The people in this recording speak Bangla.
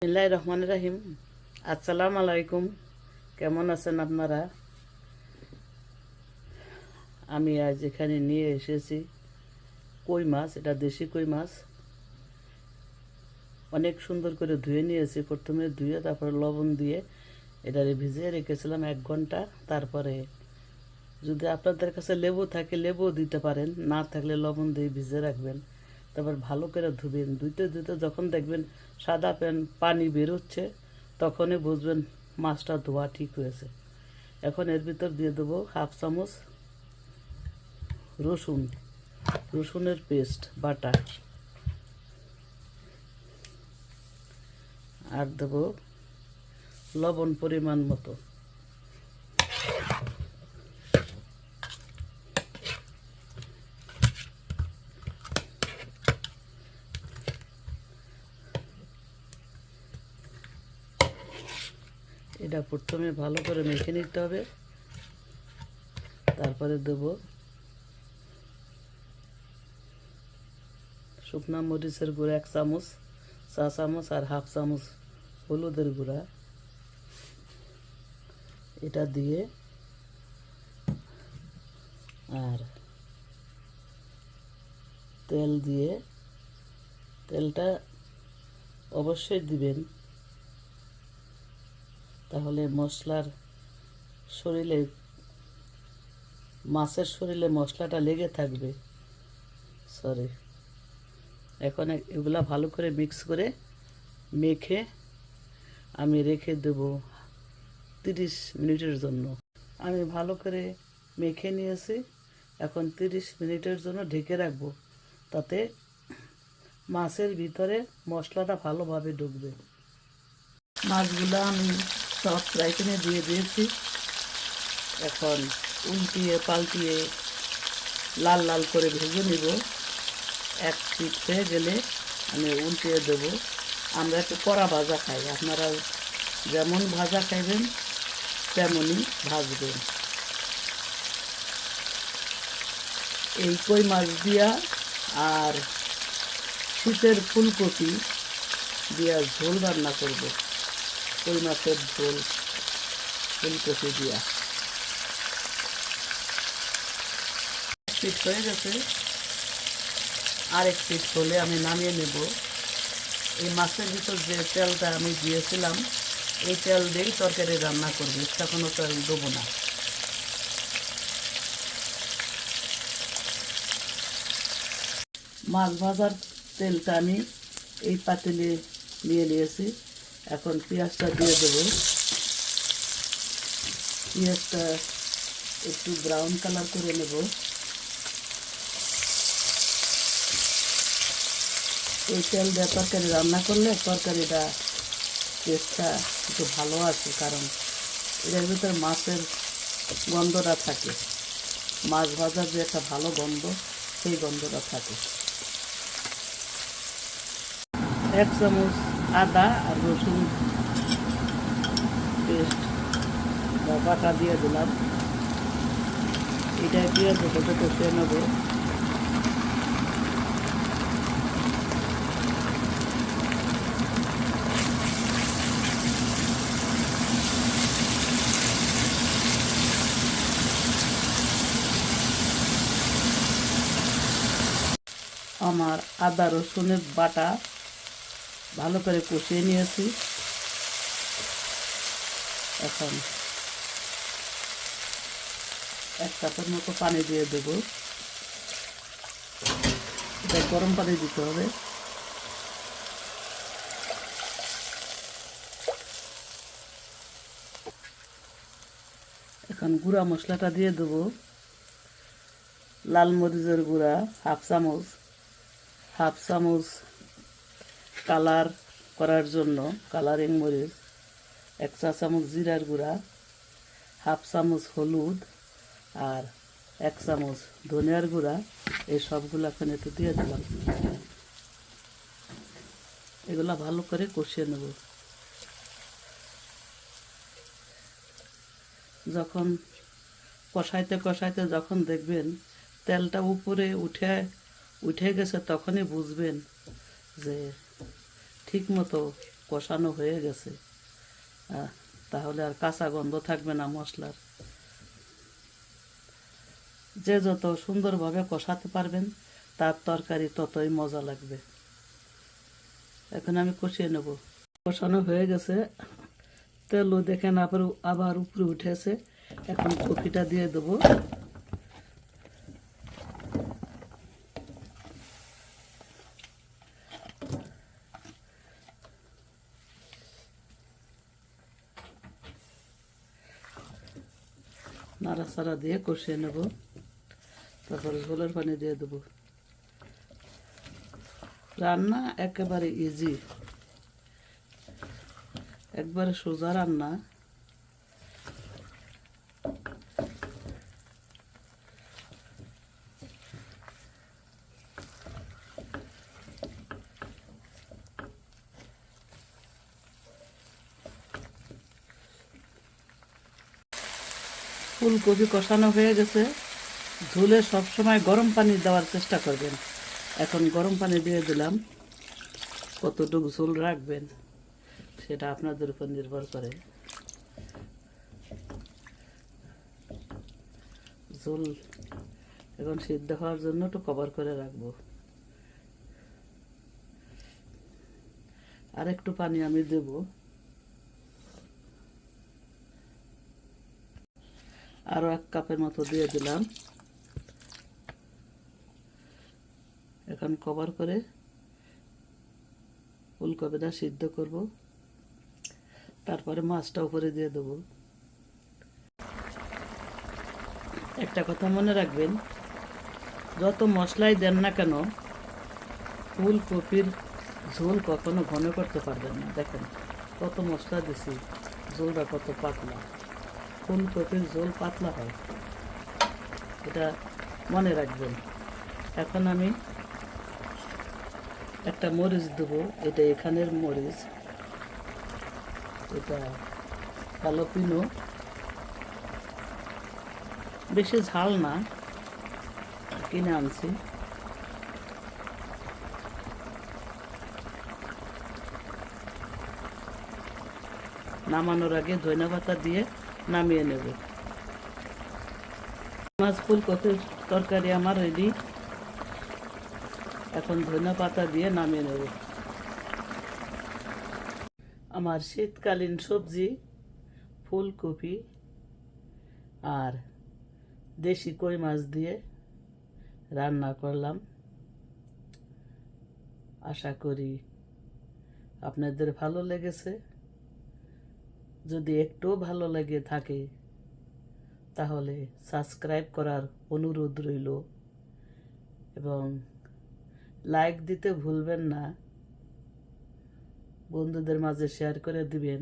বিসমিল্লাহির রহমানির রহিম। আসসালামু আলাইকুম। কেমন আছেন আপনারা? আমি আজ এখানে নিয়ে এসেছি কই মাছ। এটা দেশি কই মাছ। অনেক সুন্দর করে ধুয়ে নিয়েছি। প্রথমে ধুয়ে তারপরে লবণ দিয়ে এটারে ভিজিয়ে রেখেছিলাম 1 ঘন্টা। তারপরে যদি আপনাদের কাছে লেবু থাকে লেবু দিতে পারেন, না থাকলে লবণ দিয়ে ভিজিয়ে রাখবেন। তারপর ভালো করে ধুবেন। ধুইতে ধুইতে যখন দেখবেন সাদা পানি বেরোচ্ছে তখনই বুঝবেন মাছটা ধোয়া ঠিক হয়েছে। এখন এর ভিতর দিয়ে দেবো 1/2 চামচ রসুনের পেস্ট বাটা, আর দেবো লবণ পরিমাণ মতো। এটা প্রথমে ভালো করে মেখে নিতে হবে। তারপরে দেবো শুকনা মরিচের গুঁড়া 1 চামচ, চা চামচ, আর 1/2 চামচ হলুদের গুঁড়া। এটা দিয়ে আর তেল দিয়ে, তেলটা অবশ্যই দিবেন, তাহলে মাছের শরীরে মশলাটা লেগে থাকবে। এখন এগুলা ভালো করে মিক্স করে মেখে আমি রেখে দেব 30 মিনিটের জন্য। আমি ভালো করে মেখে নিয়েছি। এখন 30 মিনিটের জন্য ঢেকে রাখবো, তাতে মাছের ভিতরে মশলাটা ভালোভাবে ঢুকবে। মাছগুলো আমি সব ফ্রাই প্যানে দিয়ে দিয়েছি। এখন উল্টিয়ে পাল্টিয়ে লাল লাল করে ভেজে নেব। 1 পিঠ হয়ে গেলে আমি উল্টিয়ে দেবো। আমরা একটু কড়া ভাজা খাই, আপনারা যেমন ভাজা খাইবেন তেমনই ভাজবেন। এই কই মাছ দিয়া আর শীতের ফুলকপি দিয়া ঝোল রান্না করব। কই মাছের ঝোল ফুলকপি দিয়া। পিঠ হয়ে গেছে, আরেক পিঠ হলে আমি নামিয়ে নেব। এই মাছের ভিতর যে তেলটা আমি দিয়েছিলাম এই তেল দিয়েই তরকারি রান্না করবো, এক্সট্রা কোনো তেল দেবো না। মাছ ভাজার তেলটা আমি এই পাতিলে নিয়ে নিয়েছি। এখন পেঁয়াজটা দিয়ে দেবো। পেঁয়াজটা একটু ব্রাউন কালার করে নেব। এই তেল দিয়ে তরকারি রান্না করলে তরকারিটা টেস্টটা একটু ভালো আসে, কারণ এর ভিতরে মাছের গন্ধটা থাকে। মাছ ভাজার যে একটা ভালো গন্ধ, সেই গন্ধটা থাকে। 1 চামচ আদা আর রসুন পেস্ট বা বাটা দিয়ে দিলাম। এটা দিয়ে ছোটো কষিয়ে নেব। আমার আদা রসুনের বাটা ভালো করে কষিয়ে নিয়েছি। এখন 1 কাপের মতো পানি দিয়ে দেব। এটা গরম পানি দিতে হবে। এখন গুঁড়া মশলাটা দিয়ে দেব। লাল মরিচের গুঁড়া 1/2 চামচ, 1/2 চামচ কালার করার জন্য কালারিং মরিচ, 1 চা চামচ জিরার গুঁড়া, 1/2 চামচ হলুদ, আর 1 চামচ ধনিয়ার গুঁড়া। এই সবগুলো এখন একটু দিয়ে দিলাম। এগুলা ভালো করে কষিয়ে নেব। যখন কষাইতে কষাইতে যখন দেখবেন তেলটা উপরে উঠে গেছে, তখনই বুঝবেন যে ঠিক মতো কষানো হয়ে গেছে। তাহলে আর কাঁচা গন্ধ থাকবে না মশলার। যে যত সুন্দরভাবে কষাতে পারবেন তার তরকারি ততই মজা লাগবে। এখন আমি কষিয়ে নেব। কষানো হয়ে গেছে, তেলও দেখেন আবার উপরে উঠেছে। এখন কপিটা দিয়ে দেবো। নাড়াচাড়া দিয়ে কষিয়ে নেব। তারপরে ঝোলের পানি দিয়ে দেবো। রান্না একেবারে ইজি, একবারে সোজা রান্না। ফুলকপি কষানো হয়ে গেছে। ঝোলে সবসময় গরম পানি দেওয়ার চেষ্টা করবেন। এখন গরম পানি দিয়ে দিলাম। কতটুকু ঝোল রাখবেন সেটা আপনাদের উপর নির্ভর করে। ঝোল এখন সিদ্ধ হওয়ার জন্য একটু কভার করে রাখবো। আর একটু পানি আমি দেব। আরও 1 কাপের মতো দিয়ে দিলাম। এখন কভার করে ফুলকপিটা সিদ্ধ করব। তারপরে মাছটা উপরে দিয়ে দেব। একটা কথা মনে রাখবেন, যত মশলাই দেন না কেন ফুলকপির ঝোল কখনো ঘন করতে পারবেন না। দেখেন কত মশলা দিছি, ঝোলটা কত পাতলা। ফুলকপির ঝোল পাতলা হয়, এটা মনে রাখবেন। এখন আমি একটা মরিচ দেবো। এটা এখানের মরিচ, এটা কালো পিনো। বেশি ঝাল না, কিনে আনছি। নামানোর আগে ধনেপাতা দিয়ে নামিয়ে নেব। মাছ ফুলকপির তরকারি আমার রেডি। এখন ধনেপাতা দিয়ে নামিয়ে নেব। আমার শীতকালীন সবজি ফুলকপি আর দেশি কই মাছ দিয়ে রান্না করলাম। আশা করি আপনাদের ভালো লেগেছে। যদি একটুও ভালো লেগে থাকে তাহলে সাবস্ক্রাইব করার অনুরোধ রইল এবং লাইক দিতে ভুলবেন না। বন্ধুদের মাঝে শেয়ার করে দিবেন।